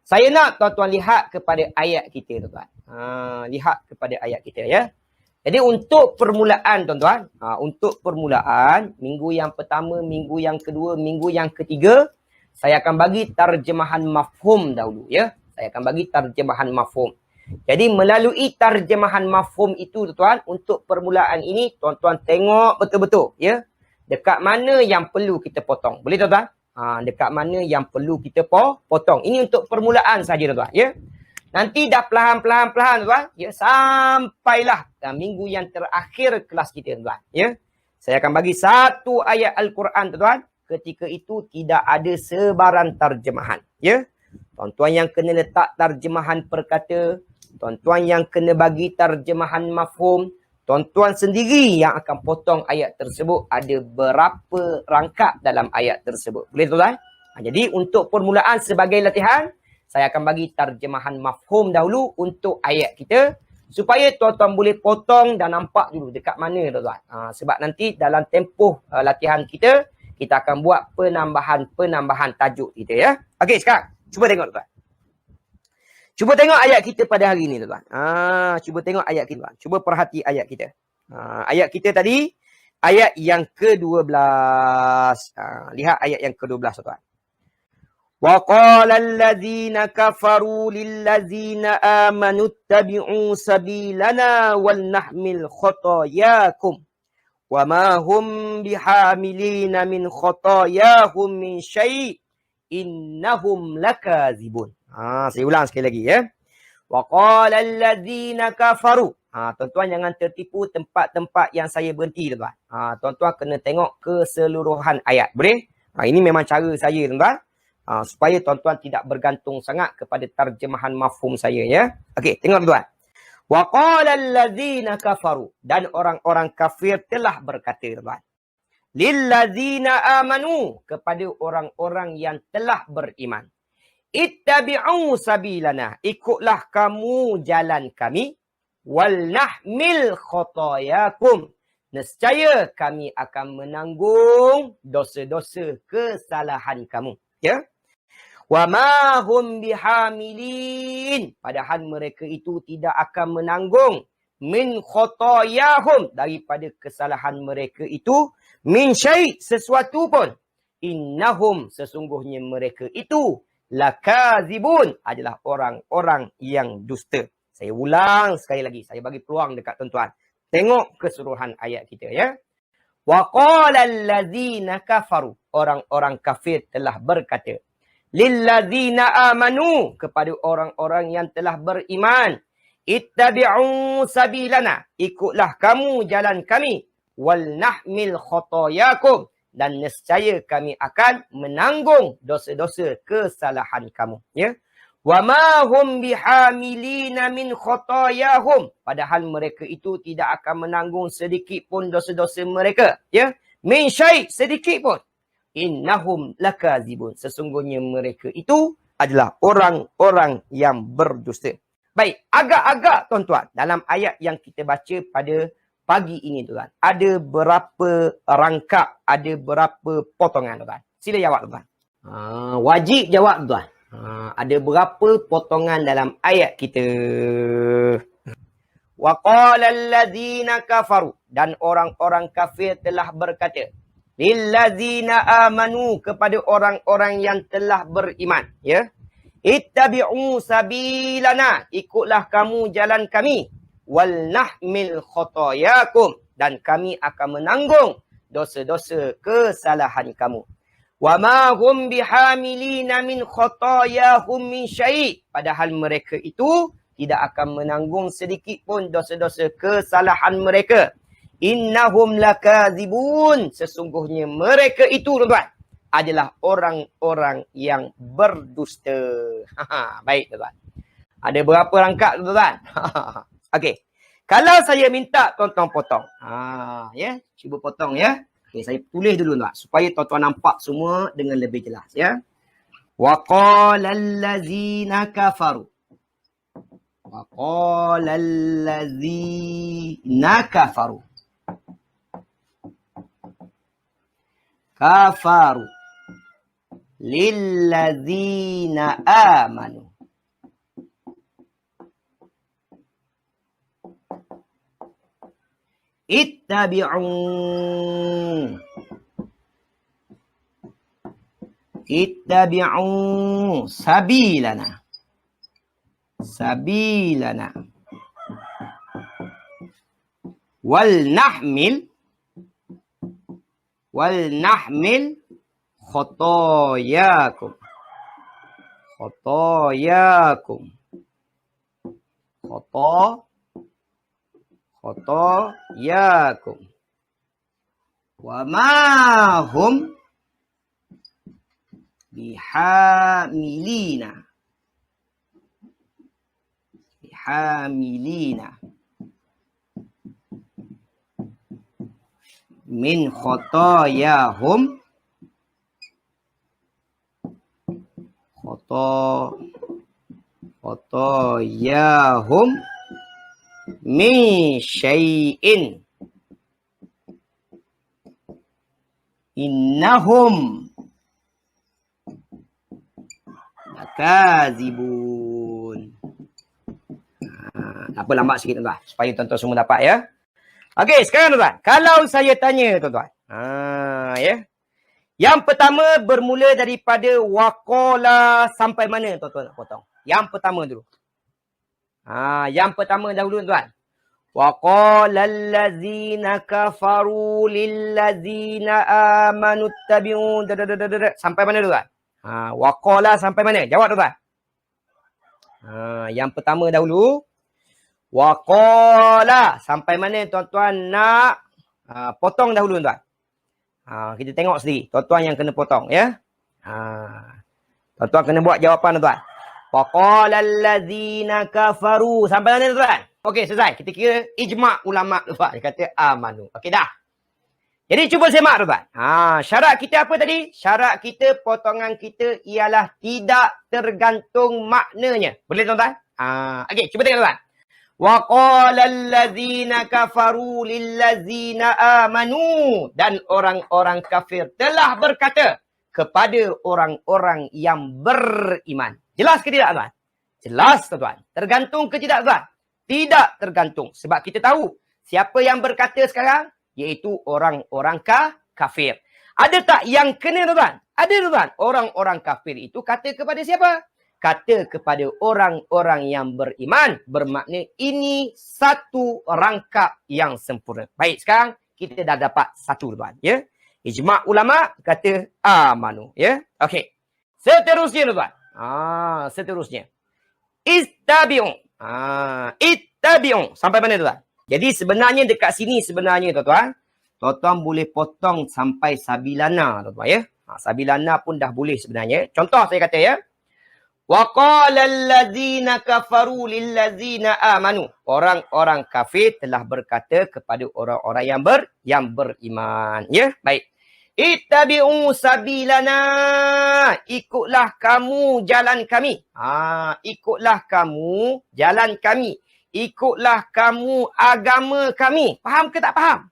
Saya nak tuan-tuan lihat kepada ayat kita, tuan-tuan. Lihat kepada ayat kita, ya. Jadi untuk permulaan, tuan-tuan, untuk permulaan, minggu yang pertama, minggu yang kedua, minggu yang ketiga, saya akan bagi terjemahan mafhum dahulu, ya. Saya akan bagi terjemahan mafhum. Jadi melalui terjemahan mafhum itu, tuan-tuan, untuk permulaan ini, tuan-tuan tengok betul-betul, ya. Dekat mana yang perlu kita potong. Boleh, tuan-tuan? Dekat mana yang perlu kita potong. Ini untuk permulaan saja, tuan-tuan, ya. Nanti dah perlahan-perlahan, tuan, ya, sampailah minggu yang terakhir kelas kita, tuan, ya. Saya akan bagi satu ayat Al-Quran, tuan. Ketika itu tidak ada sebarang terjemahan, ya. Tuan-tuan yang kena letak terjemahan perkata, tuan-tuan yang kena bagi terjemahan mafhum, tuan-tuan sendiri yang akan potong ayat tersebut. Ada berapa rangkap dalam ayat tersebut. Boleh, tuan? Jadi untuk permulaan sebagai latihan, saya akan bagi terjemahan mafhum dahulu untuk ayat kita. Supaya tuan-tuan boleh potong dan nampak dulu dekat mana, tuan-tuan. Sebab nanti dalam tempoh latihan kita, kita akan buat penambahan tajuk kita, ya. Okey, sekarang cuba tengok, tuan. Cuba tengok ayat kita pada hari ini, tuan. Cuba tengok ayat kita, tuan. Cuba perhati ayat kita. Ayat kita tadi, ayat yang ke-12. Lihat ayat yang ke-12, tuan. وَقَالَ الَّذِينَ كَفَرُوا لِلَّذِينَ آمَنُوا اتَّبِعُوا سَبِيلَنَا وَلْنَحْمِلْ خَطَايَاكُمْ وَمَا هُمْ بِحَامِلِينَ مِنْ خَطَايَاهُمْ مِنْ شَيْءٍ إِنَّهُمْ لَكَاذِبُونَ. Saya ulang sekali lagi, ya. وَقَالَ الَّذِينَ كَفَرُوا. Tuan-tuan jangan tertipu tempat-tempat yang saya berhenti, tuan. Tuan-tuan kena tengok keseluruhan ayat. Boleh? Ini memang cara saya, tuan-tuan. Supaya tuan-tuan tidak bergantung sangat kepada terjemahan mafhum saya, ya. Okey, tengok, tuan. Wa qala allazina kafaru, dan orang-orang kafir telah berkata, tuan. Lil ladzina amanu, kepada orang-orang yang telah beriman. Ittabi'u sabilana, ikutlah kamu jalan kami. Wal nahmil khotayakum, nescaya kami akan menanggung dosa-dosa kesalahan kamu, ya. Wa ma hum bihamilin, padahal mereka itu tidak akan menanggung min khotoyahum, daripada kesalahan mereka itu, min syai', sesuatu pun. Innahum, sesungguhnya mereka itu, lakazibun, adalah orang-orang yang dusta. Saya ulang sekali lagi, saya bagi peluang dekat tuan-tuan. Tengok keseluruhan ayat kita, ya. Wa qala allazina kafaru, orang-orang kafir telah berkata, lilladzina amanu, kepada orang-orang yang telah beriman, ittabi'u sabilana, ikutlah kamu jalan kami, wal nahmil khotayakum, dan nescaya kami akan menanggung dosa-dosa kesalahan kamu, ya. Wa ma hum bihamilina min khotayahum, padahal mereka itu tidak akan menanggung sedikit pun dosa-dosa mereka, ya. Min syai', sedikit pun. Innahum lakazibun, sesungguhnya mereka itu adalah orang-orang yang berdusta. Baik, agak-agak, tuan-tuan, dalam ayat yang kita baca pada pagi ini, tuan, ada berapa rangkap, ada berapa potongan, tuan? Sila jawab, tuan. Wajib jawab, tuan. Ada berapa potongan dalam ayat kita? Wa qala allazina kafaru, dan orang-orang kafir telah berkata, lillazina amanu, kepada orang-orang yang telah beriman, ya. Ittabi'u sabilana, ikutlah kamu jalan kami. Wal nahmil khotayakum, dan kami akan menanggung dosa-dosa kesalahan kamu. Wa ma hum bihamilina min khotayahum min syai', padahal mereka itu tidak akan menanggung sedikit pun dosa-dosa kesalahan mereka. Innahum lakazibun, sesungguhnya mereka itu, tuan-tuan, adalah orang-orang yang berdusta. Baik, tuan-tuan. Ada berapa rangkap, tuan-tuan? Okey. Kalau saya minta tuan-tuan potong. Ya, cuba potong, ya. Okey, saya tulis dulu, tuan, supaya tuan-tuan nampak semua dengan lebih jelas, ya. Wa qala allazina kafaru. Wa qala allazina kafaru. Kafaru lilladzina amanu. Ittabi'u. Ittabi'u sabilana. Sabilana. Wal nahmil khotoyakum. Khotoyakum. Khotoyakum. Wa ma hum bihamilina. Bihamilina. Min khotoyahum. Khotoyahum. Min syai'in. Innahum lakazibun. Apa lambat sikit tuan-tuan supaya tuan-tuan semua dapat ya. Okey, sekarang tuan-tuan, kalau saya tanya tuan-tuan. Ya. Yang pertama bermula daripada waqala sampai mana tuan-tuan nak potong? Yang pertama dulu. Yang pertama dahulu tuan. وَقَالَ الَّذِينَ كَفَرُوا لِلَّذِينَ آمَنُوا اتَّبِعُوا. Sampai mana tuan? Waqala sampai mana? Jawab tuan. Yang pertama dahulu. Waqala sampai mana tuan-tuan nak potong dahulu tuan. Kita tengok sendiri. Tuan-tuan yang kena potong ya. Tuan-tuan kena buat jawapan tuan. Waqala allazina kafaru. Sampai mana tuan? Okey, selesai. Kita kira ijma' ulama' tuan. Dia kata amanu. Okey dah. Jadi cuba semak tuan. Syarat kita apa tadi? Syarat kita, potongan kita ialah tidak tergantung maknanya. Boleh tuan-tuan? Okey, cuba tengok tuan. Wa qala allazina kafaru lillazina amanu. Dan orang-orang kafir telah berkata kepada orang-orang yang beriman. Jelas ke tidak tuan? Jelas tuan. Tergantung ke tidak tuan? Tidak tergantung. Sebab kita tahu siapa yang berkata sekarang, iaitu orang-orang kafir. Ada tak yang kena tuan? Ada tuan. Orang-orang kafir itu kata kepada siapa? Kata kepada orang-orang yang beriman. Bermakna ini satu rangkap yang sempurna. Baik, sekarang kita dah dapat satu tuan. Ya? Ijma' ulama kata amanu. Ya? Okey. Seterusnya tuan. Seterusnya. Istabi'u. Ittabi'u. Sampai mana tuan? Jadi sebenarnya dekat sini sebenarnya tuan-tuan. Tuan-tuan boleh potong sampai sabilana tuan-tuan ya. Sabilana pun dah boleh sebenarnya. Contoh saya kata ya. Wa qala allazina kafaru lillazina amanu. Orang-orang kafir telah berkata kepada orang-orang yang beriman. Ya, baik. Ittabi'u sabilana. Ikutlah kamu jalan kami. Ikutlah kamu jalan kami. Ikutlah kamu agama kami. Faham ke tak faham?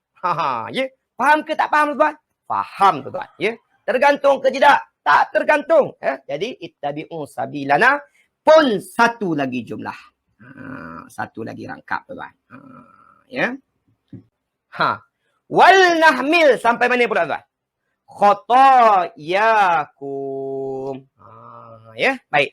Ya. Faham ke tak faham tuan? Faham tuan. Ya. Tergantung ke tidak? Tak tergantung. Ya. Jadi ittabi'u sabilana pun satu lagi jumlah. Satu lagi rangkap tuan. Ya. Wal nahmil sampai mana pula tuan? Khotoyakum. Ya, baik.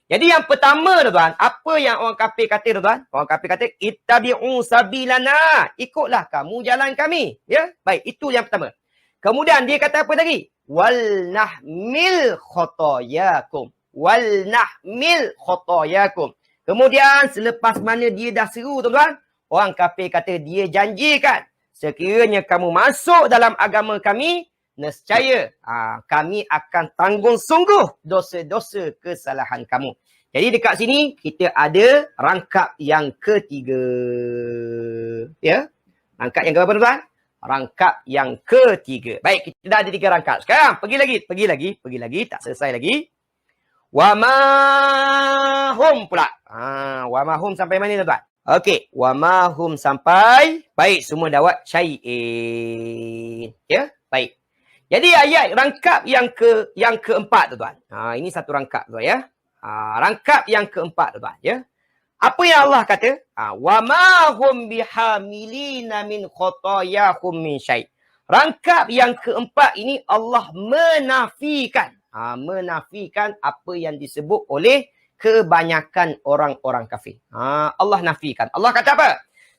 Jadi yang pertama tuan, apa yang orang kafir kata tuan? Orang kafir kata ittabi'u sabilana. Ikutlah kamu jalan kami. Ya, baik. Itu yang pertama. Kemudian dia kata apa lagi? Wal nahmil khotoyakum. Wal nahmil khotoyakum. Kemudian selepas mana dia dah seru tuan, orang kafir kata dia janjikan sekiranya kamu masuk dalam agama kami, nescaya kami akan tanggung sungguh dosa-dosa kesalahan kamu. Jadi dekat sini kita ada rangkap yang ketiga. Ya. Rangkap yang keberapa tuan? Rangkap yang ketiga. Baik, kita dah ada 3 rangkap. Sekarang pergi lagi, tak selesai lagi. Wa ma hum pula. Wa ma hum sampai mana tuan? Okey, wa ma hum sampai baik semua dapat syai'in. Ya, baik. Jadi ayat rangkap yang keempat tuan. Ini satu rangkap tuan ya. Rangkap yang keempat tuan ya. Apa yang Allah kata? Wa ma hum bihamilina min khotayakum min syai'. Rangkap yang keempat ini Allah menafikan. Menafikan apa yang disebut oleh kebanyakan orang-orang kafir. Allah nafikan. Allah kata apa?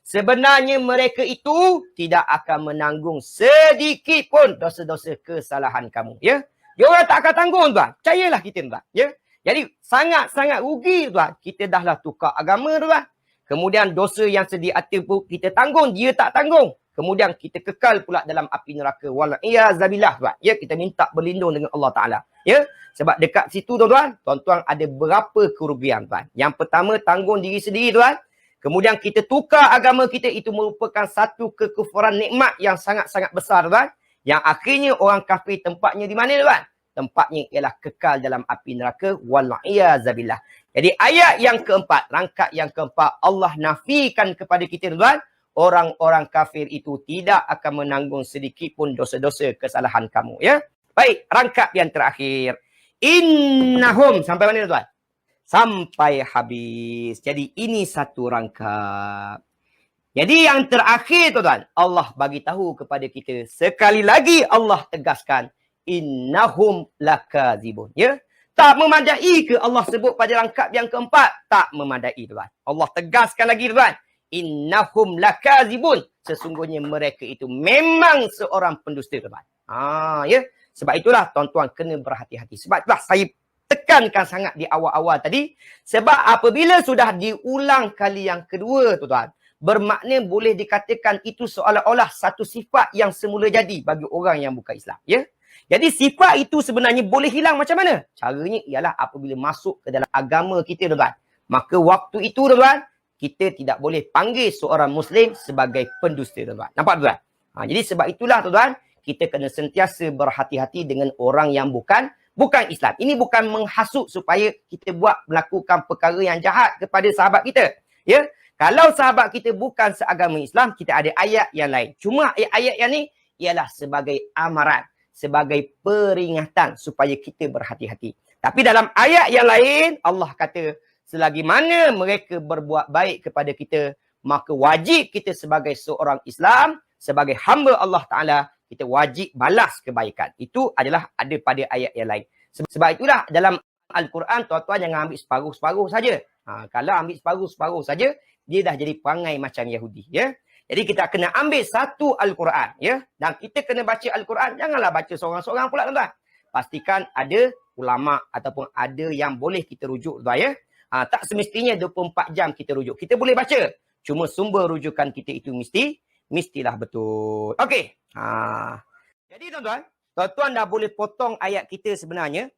Sebenarnya mereka itu tidak akan menanggung sedikit pun dosa-dosa kesalahan kamu. Ya, dia orang tak akan tanggung, tuan. Percayalah kita, tuan. Ya. Jadi sangat-sangat rugi, tuan. Kita dahlah tukar agama, tuan. Kemudian dosa yang sedia pun kita tanggung, dia tak tanggung. Kemudian kita kekal pula dalam api neraka. Wala'iyazabillah, tuan. Ya, kita minta berlindung dengan Allah Ta'ala. Ya, sebab dekat situ, tuan-tuan, tuan-tuan ada berapa kerugian, tuan. Yang pertama, tanggung diri sendiri, tuan. Kemudian kita tukar agama kita, itu merupakan satu kekufuran nikmat yang sangat-sangat besar, tuan. Yang akhirnya orang kafir tempatnya di mana, tuan? Tempatnya ialah kekal dalam api neraka. Wala'iyazabillah. Jadi ayat yang keempat, rangkap yang keempat, Allah nafikan kepada kita, tuan. Orang-orang kafir itu tidak akan menanggung sedikit pun dosa-dosa kesalahan kamu. Ya. Baik, rangkap yang terakhir. Innahum. Sampai mana, tuan? Sampai habis. Jadi ini satu rangkap. Jadi yang terakhir, tuan, Allah bagi tahu kepada kita. Sekali lagi Allah tegaskan. Innahum lakazibun. Ya. Tak memadai ke Allah sebut pada rangkap yang keempat? Tak memadai, tuan. Allah tegaskan lagi, tuan. Innahum lakazibun. Sesungguhnya mereka itu memang seorang pendusta, tuan. Ya. Sebab itulah tuan-tuan kena berhati-hati. Sebab itulah saya tekankan sangat di awal-awal tadi. Sebab apabila sudah diulang kali yang kedua, tuan-tuan, bermakna boleh dikatakan itu seolah-olah satu sifat yang semula jadi bagi orang yang bukan Islam. Ya. Jadi sifat itu sebenarnya boleh hilang macam mana? Caranya ialah apabila masuk ke dalam agama kita, tuan-tuan. Maka waktu itu, tuan-tuan, kita tidak boleh panggil seorang Muslim sebagai pendusta, tuan-tuan. Nampak, tuan-tuan? Jadi sebab itulah, tuan-tuan, kita kena sentiasa berhati-hati dengan orang yang bukan Islam. Ini bukan menghasut supaya kita melakukan perkara yang jahat kepada sahabat kita. Ya, kalau sahabat kita bukan seagama Islam, kita ada ayat yang lain. Cuma ayat yang ni ialah sebagai amaran, sebagai peringatan supaya kita berhati-hati. Tapi dalam ayat yang lain, Allah kata, selagi mana mereka berbuat baik kepada kita, maka wajib kita sebagai seorang Islam, sebagai hamba Allah Ta'ala, kita wajib balas kebaikan. Itu adalah ada pada ayat yang lain. Sebab itulah dalam Al-Quran, tuan-tuan jangan ambil separuh-separuh saja. Kalau ambil separuh-separuh saja, dia dah jadi perangai macam Yahudi. Ya. Jadi kita kena ambil satu Al-Quran. Ya. Dan kita kena baca Al-Quran. Janganlah baca seorang-seorang pula, tuan-tuan. Pastikan ada ulama ataupun ada yang boleh kita rujuk, tuan, ya. Tak semestinya 24 jam kita rujuk. Kita boleh baca. Cuma sumber rujukan kita itu mestilah betul. Okey. Jadi tuan-tuan dah boleh potong ayat kita sebenarnya.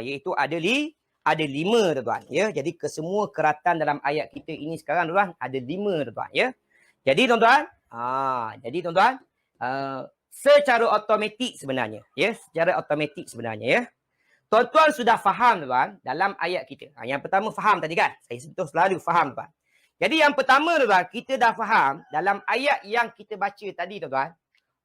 Iaitu ada 5, tuan-tuan. Ya. Jadi kesemua keratan dalam ayat kita ini sekarang, tuan-tuan, ada 5, tuan-tuan. Ya. Jadi tuan-tuan, secara automatik sebenarnya. Ya. Secara automatik sebenarnya. Ya. Tuan-tuan sudah faham, tuan, dalam ayat kita. Yang pertama faham tadi kan? Saya sentuh selalu faham, tuan. Jadi yang pertama, tuan, kita dah faham dalam ayat yang kita baca tadi, tuan,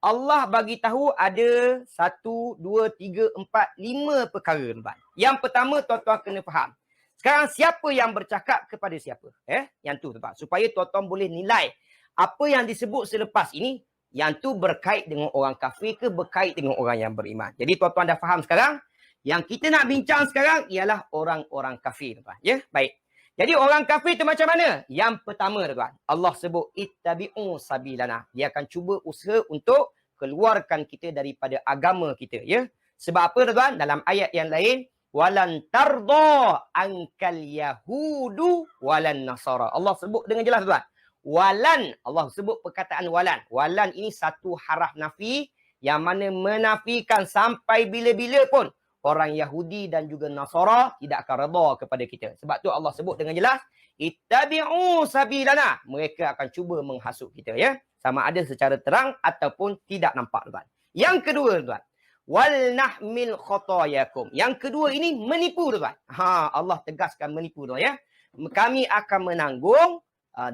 Allah bagi tahu ada 1, 2, 3, 4, 5 perkara, tuan. Yang pertama, tuan-tuan kena faham. Sekarang siapa yang bercakap kepada siapa? Yang tu, tuan. Supaya tuan-tuan boleh nilai apa yang disebut selepas ini, yang tu berkait dengan orang kafir ke berkait dengan orang yang beriman. Jadi tuan-tuan dah faham sekarang. Yang kita nak bincang sekarang ialah orang-orang kafir, tuan. Ya, baik. Jadi orang kafir itu macam mana? Yang pertama, tuan, Allah sebut ittabi'u sabilana. Dia akan cuba usaha untuk keluarkan kita daripada agama kita, ya. Sebab apa, tuan? Dalam ayat yang lain, walan tarda ankal yahudu walan nasara. Allah sebut dengan jelas, tuan. Walan, Allah sebut perkataan walan. Walan ini satu haraf nafi yang mana menafikan sampai bila-bila pun orang Yahudi dan juga Nasara tidak akan redha kepada kita. Sebab tu Allah sebut dengan jelas, ittabi'u sabilana. Mereka akan cuba menghasut kita, ya. Sama ada secara terang ataupun tidak nampak, tuan. Yang kedua, tuan, wal nahmil khotayakum. Yang kedua ini menipu, tuan. Allah tegaskan menipu, tuan, ya. Kami akan menanggung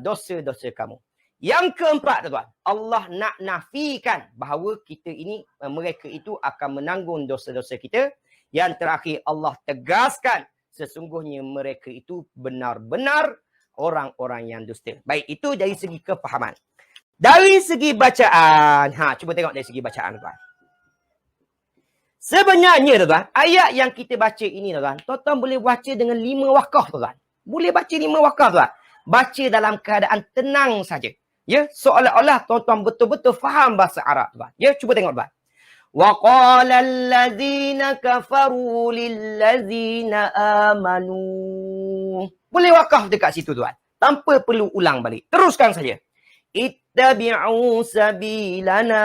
dosa-dosa kamu. Yang keempat, tuan, Allah nak nafikan bahawa mereka itu akan menanggung dosa-dosa kita. Yang terakhir, Allah tegaskan sesungguhnya mereka itu benar-benar orang-orang yang dusta. Baik, itu dari segi kefahaman. Dari segi bacaan, cuba tengok dari segi bacaan, tuan. Sebenarnya, tuan, ayat yang kita baca ini, tuan boleh baca dengan 5 wakaf, tuan. Boleh baca 5 wakaf, tuan. Baca dalam keadaan tenang saja. Ya, seolah-olah tuan betul-betul faham bahasa Arab, tuan. Ya, cuba tengok, tuan. وَقَالَ الَّذِينَ كَفَرُوا لِلَّذِينَ آمَنُوا. Boleh wakaf dekat situ, tuan. Tanpa perlu ulang balik. Teruskan saja. Ittabi'u sabilana.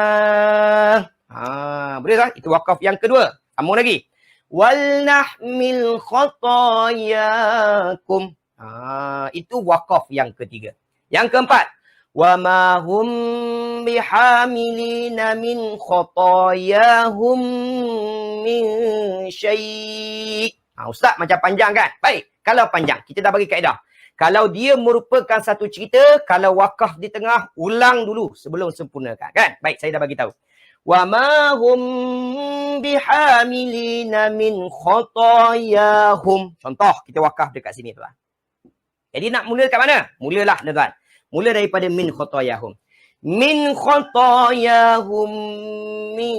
Boleh tak? Itu wakaf yang kedua. Sambung lagi. Wal nahmil khatayakum. Itu wakaf yang ketiga. Yang keempat. Wa ma hum bihamilina min khatayahum min syai'. Ustaz macam panjang kan? Baik. Kalau panjang, kita dah bagi kaedah. Kalau dia merupakan satu cerita, kalau wakaf di tengah, ulang dulu sebelum sempurnakan. Kan? Baik, saya dah bagi tahu. Wa ma hum bihamilina min khatayahum. Contoh, kita wakaf dekat sini, tuan. Jadi nak mula dekat mana? Mulalah, tuan. Mula daripada min khatayahum. Min khatayahum min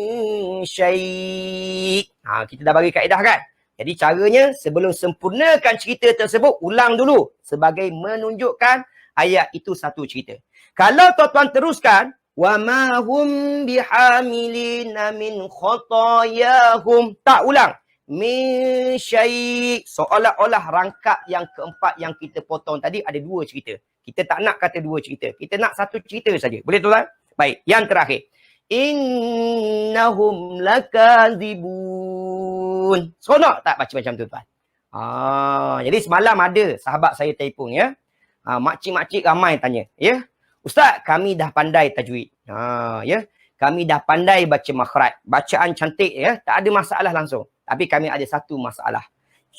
syai'. Kita dah bagi kaedah kan? Jadi caranya sebelum sempurnakan cerita tersebut, ulang dulu sebagai menunjukkan ayat itu satu cerita. Kalau tuan-tuan teruskan, wa ma hum bihamilina min khatayahum, tak ulang. Min syai', seolah-olah rangkap yang keempat yang kita potong tadi ada 2 cerita. Kita tak nak kata 2 cerita. Kita nak satu cerita saja. Boleh tuan? Baik, yang terakhir. Innahum lakazibun. Seronok tak baca macam tu, tuan? Jadi semalam ada sahabat saya telefon, ya. Makcik-makcik ramai tanya, ya. Ustaz, kami dah pandai tajwid. Ya. Kami dah pandai baca makhraj. Bacaan cantik, ya. Tak ada masalah langsung. Tapi kami ada satu masalah.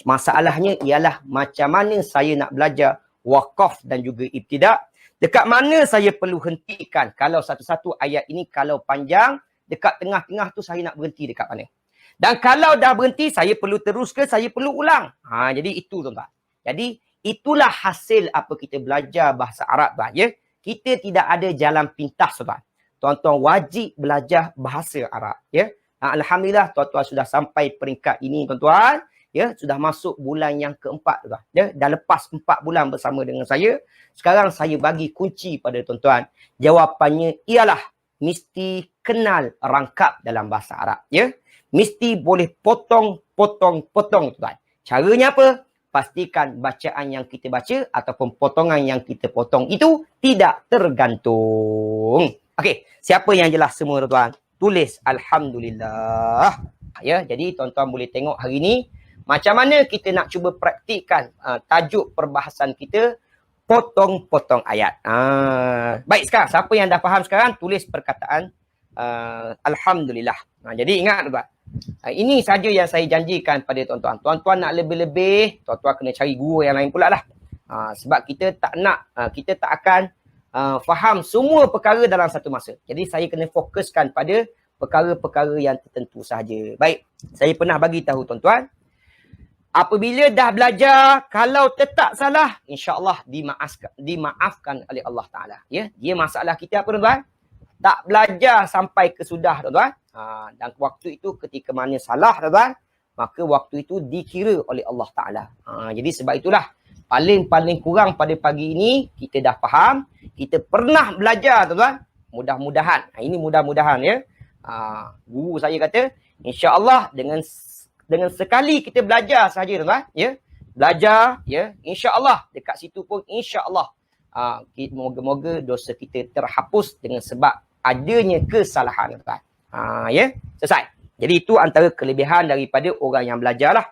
Masalahnya ialah macam mana saya nak belajar wakaf dan juga ibtidak. Dekat mana saya perlu hentikan kalau satu-satu ayat ini kalau panjang, dekat tengah-tengah tu saya nak berhenti dekat mana. Dan kalau dah berhenti, saya perlu terus ke saya perlu ulang. Jadi itu, tuan-tuan. Jadi itulah hasil apa kita belajar bahasa Arab, tuan. Ya? Kita tidak ada jalan pintas, tuan. Tuan-tuan wajib belajar bahasa Arab. Ya? Alhamdulillah, tuan-tuan sudah sampai peringkat ini, tuan-tuan. Ya, sudah masuk bulan yang keempat, tuan. Ya, dah lepas 4 bulan bersama dengan saya. Sekarang saya bagi kunci pada tuan-tuan. Jawapannya ialah mesti kenal rangkap dalam bahasa Arab. Ya, mesti boleh potong, tuan. Caranya apa? Pastikan bacaan yang kita baca ataupun potongan yang kita potong itu tidak tergantung. Okey, siapa yang jelas semua, tuan? Tulis Alhamdulillah. Ya, jadi tuan-tuan boleh tengok hari ini macam mana kita nak cuba praktikkan tajuk perbahasan kita, potong-potong ayat. Baik, sekarang siapa yang dah faham sekarang, tulis perkataan Alhamdulillah. Jadi ingat, tuan. Ini saja yang saya janjikan pada tuan-tuan. Tuan-tuan nak lebih-lebih, tuan-tuan kena cari guru yang lain pula lah. Sebab kita tak nak, kita tak akan faham semua perkara dalam satu masa. Jadi saya kena fokuskan pada perkara-perkara yang tertentu sahaja. Baik, saya pernah bagi tahu tuan-tuan, apabila dah belajar, kalau tetap salah, insya-Allah dimaafkan oleh Allah Ta'ala. Ya? Dia masalah kita apa, tuan-tuan? Tak belajar sampai ke sudah, tuan-tuan. Dan waktu itu ketika mana salah, tuan-tuan, maka waktu itu dikira oleh Allah Ta'ala. Jadi sebab itulah, paling kurang pada pagi ini, kita dah faham, kita pernah belajar, tuan-tuan. Mudah-mudahan. Ini mudah-mudahan, ya. Guru saya kata, insya-Allah dengan sekali kita belajar saja, tuan-tuan, ya. Belajar, ya. Insya-Allah dekat situ pun insya-Allah moga-moga dosa kita terhapus dengan sebab adanya kesalahan, tuan-tuan. Ya. Selesai. Jadi itu antara kelebihan daripada orang yang belajarlah.